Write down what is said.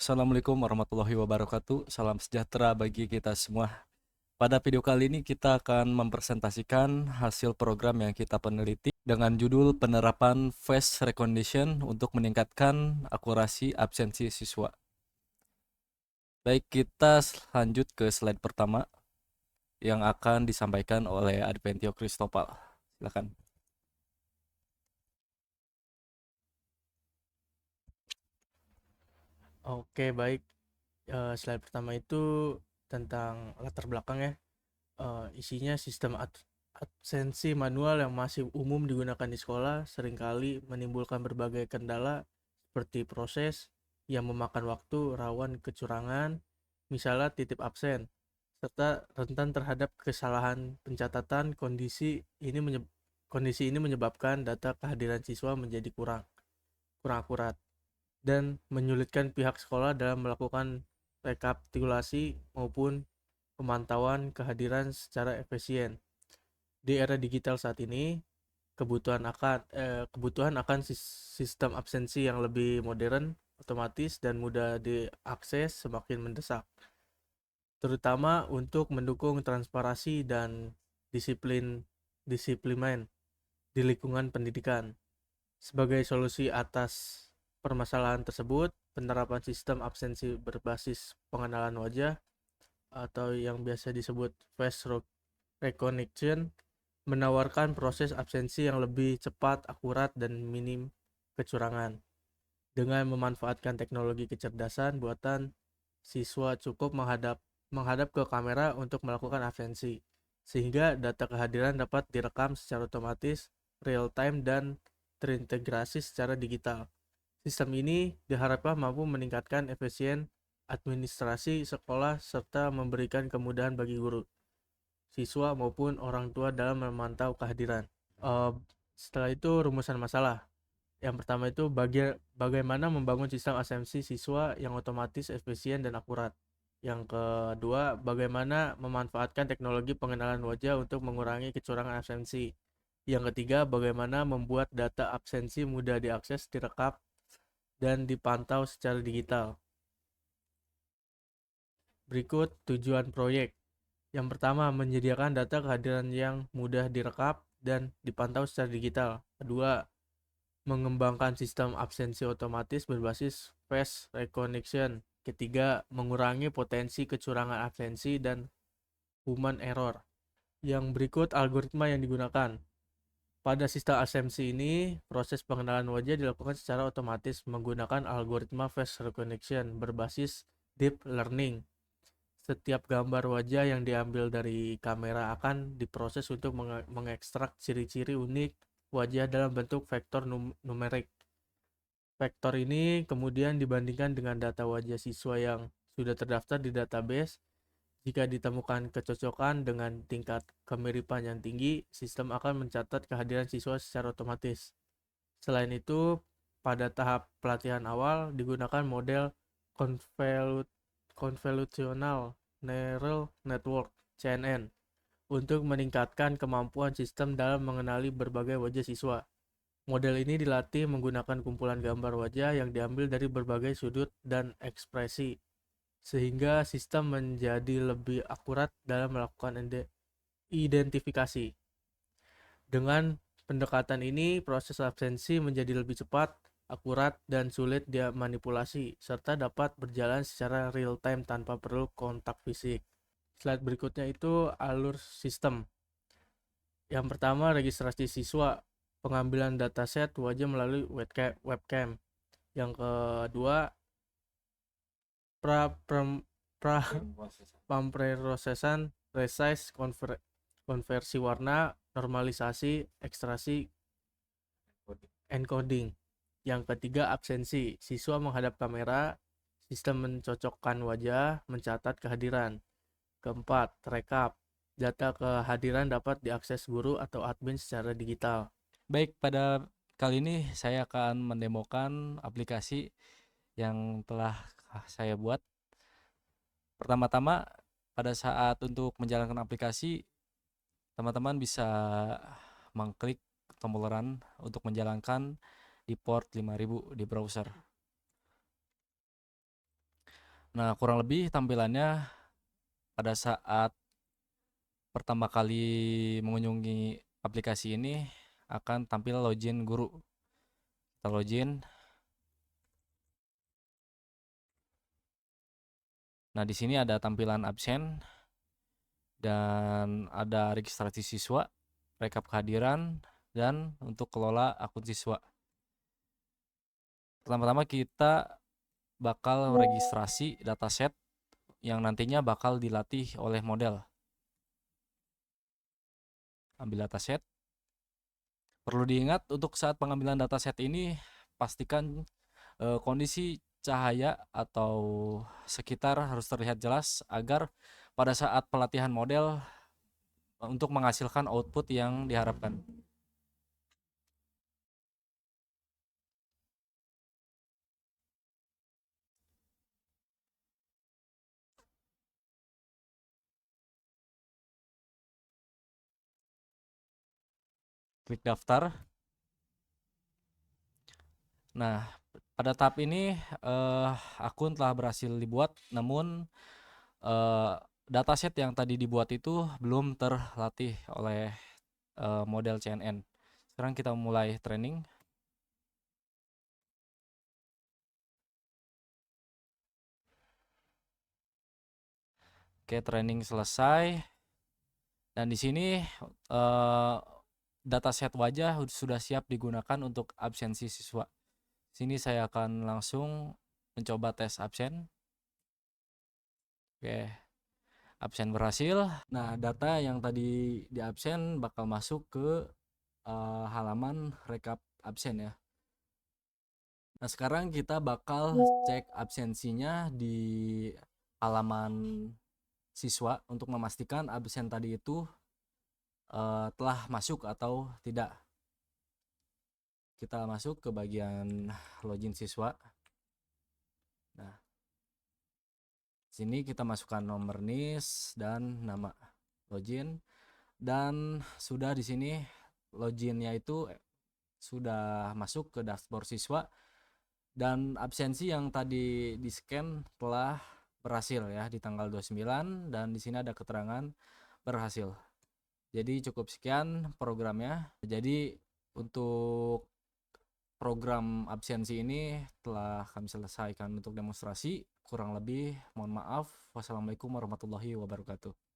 Assalamualaikum warahmatullahi wabarakatuh. Salam sejahtera bagi kita semua. Pada video kali ini kita akan mempresentasikan hasil program yang kita peneliti dengan judul penerapan face recognition untuk meningkatkan akurasi absensi siswa. Baik, kita lanjut ke slide pertama yang akan disampaikan oleh Adventio Cristopal. Silakan. Oke, baik. Slide pertama itu tentang latar belakang ya. Isinya sistem absensi manual yang masih umum digunakan di sekolah seringkali menimbulkan berbagai kendala seperti proses yang memakan waktu, rawan kecurangan, misalnya titip absen, serta rentan terhadap kesalahan pencatatan. Kondisi ini menyebabkan data kehadiran siswa menjadi kurang kurang akurat dan menyulitkan pihak sekolah dalam melakukan rekapitulasi maupun pemantauan kehadiran secara efisien. Di era digital saat ini, kebutuhan akan sistem absensi yang lebih modern, otomatis dan mudah diakses semakin mendesak, terutama untuk mendukung transparansi dan disiplin di lingkungan pendidikan. Sebagai solusi atas permasalahan tersebut, penerapan sistem absensi berbasis pengenalan wajah atau yang biasa disebut face recognition menawarkan proses absensi yang lebih cepat, akurat, dan minim kecurangan. Dengan memanfaatkan teknologi kecerdasan buatan, siswa cukup menghadap ke kamera untuk melakukan absensi, sehingga data kehadiran dapat direkam secara otomatis, real time, dan terintegrasi secara digital. Sistem ini diharapkan mampu meningkatkan efisien administrasi sekolah serta memberikan kemudahan bagi guru, siswa maupun orang tua dalam memantau kehadiran. Uh, Setelah itu rumusan masalah. Yang pertama itu bagaimana membangun sistem absensi siswa yang otomatis, efisien, dan akurat. Yang kedua, bagaimana memanfaatkan teknologi pengenalan wajah untuk mengurangi kecurangan absensi. Yang ketiga, bagaimana membuat data absensi mudah diakses, direkap, dan dipantau secara digital. Berikut tujuan proyek. Yang pertama, menyediakan data kehadiran yang mudah direkap dan dipantau secara digital. Kedua, mengembangkan sistem absensi otomatis berbasis face recognition. Ketiga, mengurangi potensi kecurangan absensi dan human error. Yang berikut algoritma yang digunakan. Pada sistem absensi ini, proses pengenalan wajah dilakukan secara otomatis menggunakan algoritma face recognition berbasis deep learning. Setiap gambar wajah yang diambil dari kamera akan diproses untuk mengekstrak ciri-ciri unik wajah dalam bentuk vektor numerik. Vektor ini kemudian dibandingkan dengan data wajah siswa yang sudah terdaftar di database. Jika ditemukan kecocokan dengan tingkat kemiripan yang tinggi, sistem akan mencatat kehadiran siswa secara otomatis. Selain itu, pada tahap pelatihan awal digunakan model convolutional neural network (CNN) untuk meningkatkan kemampuan sistem dalam mengenali berbagai wajah siswa. Model ini dilatih menggunakan kumpulan gambar wajah yang diambil dari berbagai sudut dan ekspresi, sehingga sistem menjadi lebih akurat dalam melakukan identifikasi. Dengan pendekatan ini, proses absensi menjadi lebih cepat, akurat, dan sulit dimanipulasi, serta dapat berjalan secara real time tanpa perlu kontak fisik. Slide berikutnya itu alur sistem. Yang pertama, registrasi siswa, pengambilan dataset wajah melalui webcam. Yang kedua, pra, pra, pra pemrosesan resize, konversi warna, normalisasi, ekstraksi, encoding. Yang ketiga, absensi. Siswa menghadap kamera, sistem mencocokkan wajah, mencatat kehadiran. Keempat, rekap. Data kehadiran dapat diakses guru atau admin secara digital. Baik, pada kali ini saya akan mendemokan aplikasi yang telah saya buat. Pertama-tama, pada saat untuk menjalankan aplikasi, teman-teman bisa mengklik tombol run untuk menjalankan di port 5000 di browser. Nah, kurang lebih tampilannya pada saat pertama kali mengunjungi aplikasi ini akan tampil login guru. Kita login. Nah, di sini ada tampilan absen dan ada registrasi siswa, rekap kehadiran, dan untuk kelola akun siswa. Pertama-tama kita bakal registrasi dataset yang nantinya bakal dilatih oleh model. Ambil dataset. Perlu diingat untuk saat pengambilan dataset ini pastikan kondisi cahaya atau sekitar harus terlihat jelas agar pada saat pelatihan model untuk menghasilkan output yang diharapkan. Klik daftar. Nah, pada tahap ini akun telah berhasil dibuat, namun eh, dataset yang tadi dibuat itu belum terlatih oleh model CNN. Sekarang kita mulai training. Oke, training selesai. Dan di sini dataset wajah sudah siap digunakan untuk absensi siswa. Sini saya akan langsung mencoba tes absen. Oke, absen berhasil. Nah, data yang tadi di absen bakal masuk ke halaman rekap absen ya. Nah, sekarang kita bakal cek absensinya di halaman siswa untuk memastikan absen tadi itu telah masuk atau tidak. Kita masuk ke bagian login siswa. Nah, sini kita masukkan nomor NIS dan nama login, dan sudah di sini loginnya itu sudah masuk ke dashboard siswa, dan absensi yang tadi di scan telah berhasil ya di tanggal 29, dan di sini ada keterangan berhasil. Jadi cukup sekian programnya. Jadi untuk program absensi ini telah kami selesaikan untuk demonstrasi. Kurang lebih mohon maaf. Wassalamualaikum warahmatullahi wabarakatuh.